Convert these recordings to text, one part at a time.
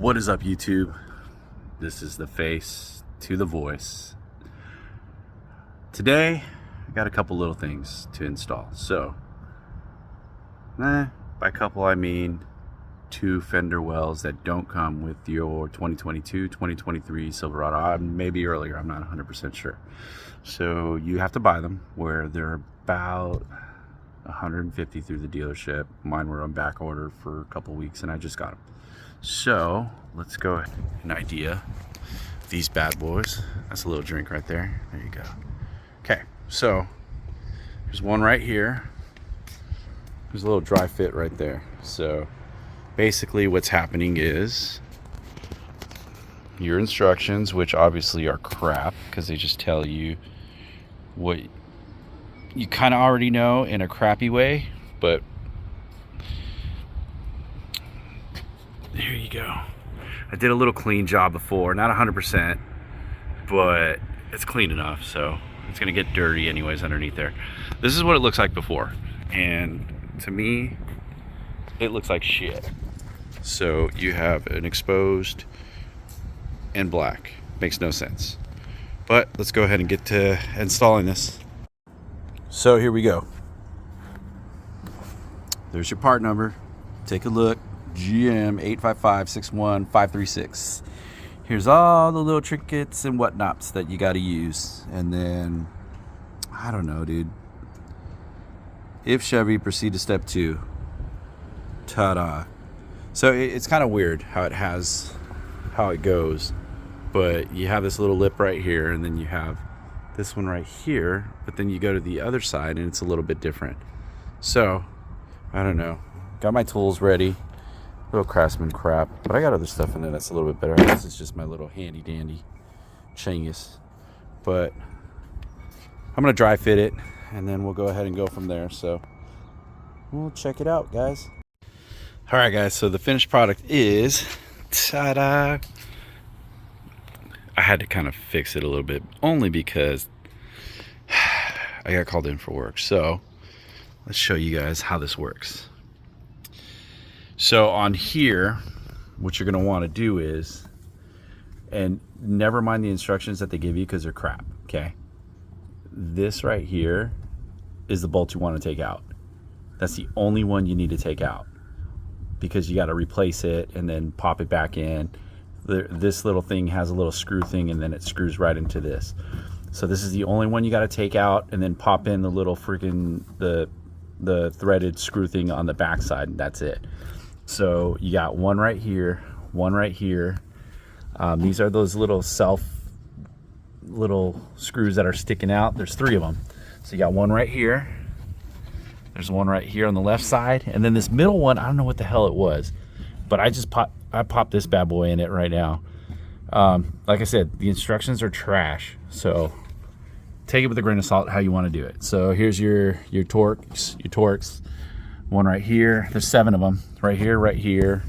What is up, YouTube? This is the face to the voice. Today, I got a couple little things to install. So, by couple I mean 2 fender wells that don't come with your 2022, 2023 Silverado. Maybe earlier, I'm not 100% sure. So you have to buy them, where they're about 150 through the dealership. Mine were on back order for a couple weeks and I just got them. So let's go ahead. An idea. These bad boys. That's a little drink right there. There you go. Okay, so there's one right here. There's a little dry fit right there. So basically what's happening is your instructions, which obviously are crap because they just tell you what you kind of already know in a crappy way, but there you go. I did a little clean job before, not 100%, but it's clean enough, so it's gonna get dirty anyways underneath there. This is what it looks like before, and to me it looks like shit. So you have an exposed and black. Makes no sense. But let's go ahead and get to installing this. So here we go. There's your part number. Take a look. GM 855-61536. Here's all the little trinkets and whatnots that you got to use. And then, I don't know, dude. If Chevy, proceed to step 2. Ta-da. So it's kind of weird how it goes. But you have this little lip right here, and then you have this one right here, but then you go to the other side and it's a little bit different. So I don't know. Got my tools ready. Little Craftsman crap, but I got other stuff in there that's a little bit better. This is just my little handy dandy Chingus. But I'm gonna dry fit it and then we'll go ahead and go from there. So we'll check it out, guys. All right, guys, so the finished product is, ta-da. I had to kind of fix it a little bit, only because I got called in for work. So let's show you guys how this works. So on here, what you're gonna wanna do is, and never mind the instructions that they give you because they're crap, okay? This right here is the bolt you wanna take out. That's the only one you need to take out, because you gotta replace it and then pop it back in. This little thing has a little screw thing, and then it screws right into this. So this is the only one you got to take out, and then pop in the little freaking the threaded screw thing on the back side, and that's it. So you got one right here, one right here. These are those little little screws that are sticking out. There's 3 of them. So you got one right here. There's one right here on the left side, and then this middle one, I don't know what the hell it was, but I popped this bad boy in it right now. Like I said, the instructions are trash, so take it with a grain of salt how you want to do it. So here's your torques. One right here. There's 7 of them. Right here, right here,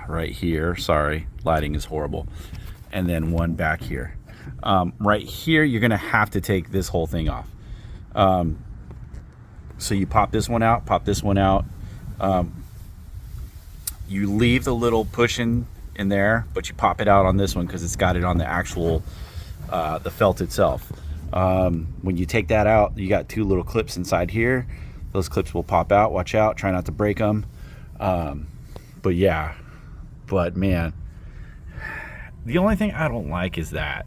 right here. Sorry, lighting is horrible. And then one back here. Right here, you're gonna have to take this whole thing off. So you pop this one out, pop this one out. You leave the little pushing in there, but you pop it out on this one because it's got it on the actual the felt itself. When you take that out, you got 2 little clips inside here. Those clips will pop out. Watch out, try not to break them. But yeah, but man, the only thing I don't like is that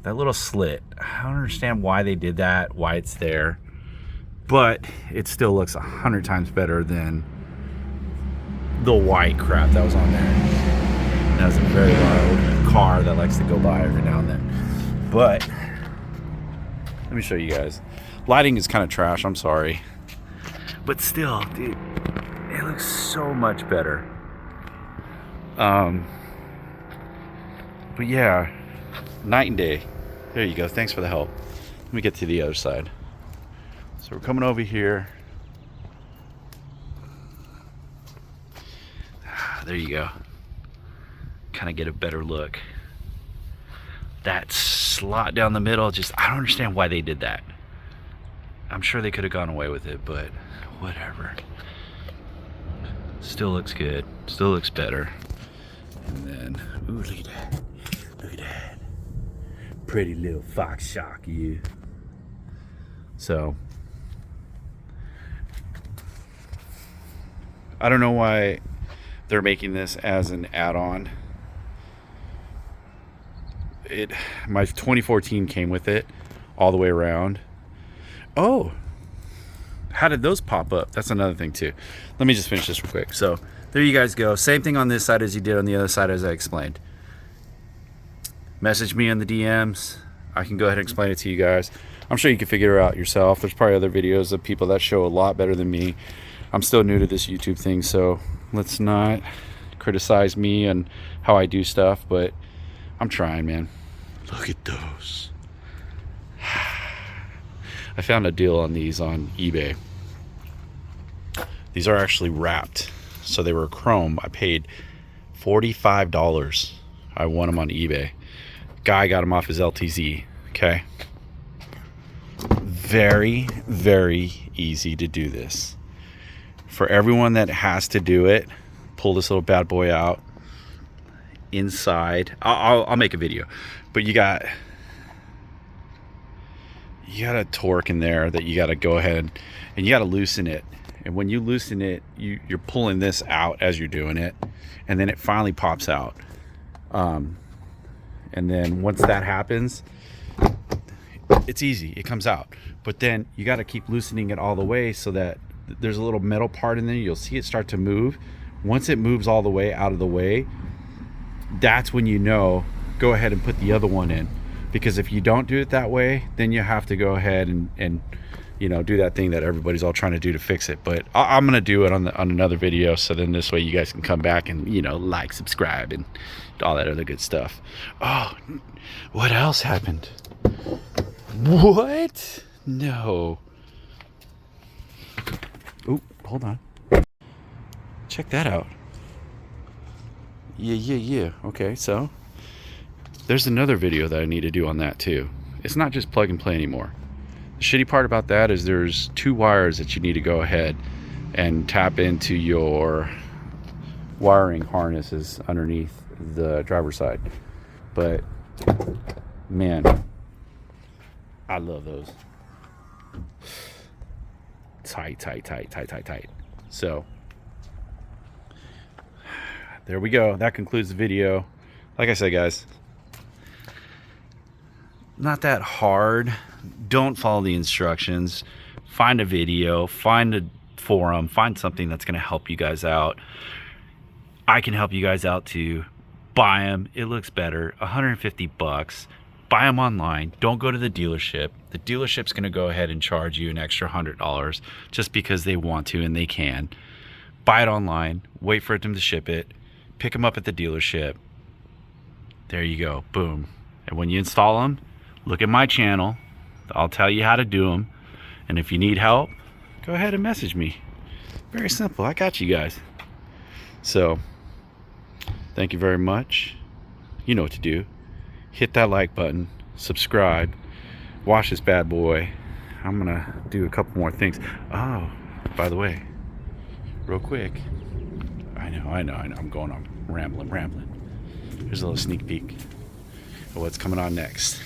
little slit. I don't understand why they did that, why it's there, but it still looks 100 times better than the white crap that was on there. That was a very loud car that likes to go by every now and then. But let me show you guys. Lighting is kind of trash, I'm sorry, but still, dude, it looks so much better. But yeah, night and day. There you go. Thanks for the help. Let me get to the other side. So we're coming over here. There you go. Kind of get a better look. That slot down the middle, just, I don't understand why they did that. I'm sure they could have gone away with it, but whatever. Still looks good. Still looks better. And then, ooh, look at that. Look at that. Pretty little Fox shock, you. So, I don't know why they're making this as an add-on. My 2014 came with it all the way around. Oh, how did those pop up? That's another thing too. Let me just finish this real quick. So there you guys go. Same thing on this side as you did on the other side as I explained. Message me in the DMs. I can go ahead and explain it to you guys. I'm sure you can figure it out yourself. There's probably other videos of people that show a lot better than me. I'm still new to this YouTube thing, so let's not criticize me and how I do stuff, but I'm trying, man. Look at those. I found a deal on these on eBay. These are actually wrapped, so they were chrome. I paid $45. I won them on eBay. Guy got them off his LTZ. Okay, very, very easy to do this. For everyone that has to do it, pull this little bad boy out. Inside, I'll make a video, but you got a torque in there that you got to go ahead and you got to loosen it. And when you loosen it, you're pulling this out as you're doing it, and then it finally pops out. And then once that happens, it's easy, it comes out. But then you got to keep loosening it all the way so that there's a little metal part in there. You'll see it start to move. Once it moves all the way out of the way, that's when you know, go ahead and put the other one in. Because if you don't do it that way, then you have to go ahead and you know, do that thing that everybody's all trying to do to fix it. But I'm gonna do it on another video, so then this way you guys can come back and, you know, like, subscribe, and all that other good stuff. Oh, what else happened? What? No. Oh, hold on. Check that out. Yeah. Okay, so there's another video that I need to do on that too. It's not just plug and play anymore. The shitty part about that is there's 2 wires that you need to go ahead and tap into your wiring harnesses underneath the driver's side. But man, I love those. Tight. So there we go. That concludes the video. Like I said, guys, not that hard. Don't follow the instructions. Find a video, find a forum, find something that's going to help you guys out. I can help you guys out too. Buy them. It looks better. $150. Buy them online. Don't go to the dealership. The dealership's going to go ahead and charge you an extra $100 just because they want to and they can. Buy it online. Wait for them to ship it. Pick them up at the dealership. There you go. Boom. And when you install them, look at my channel. I'll tell you how to do them. And if you need help, go ahead and message me. Very simple. I got you guys. So, thank you very much. You know what to do. Hit that like button. Subscribe. Watch this bad boy. I'm going to do a couple more things. Oh, by the way, real quick. I know. I'm going on rambling. Here's a little sneak peek of what's coming on next.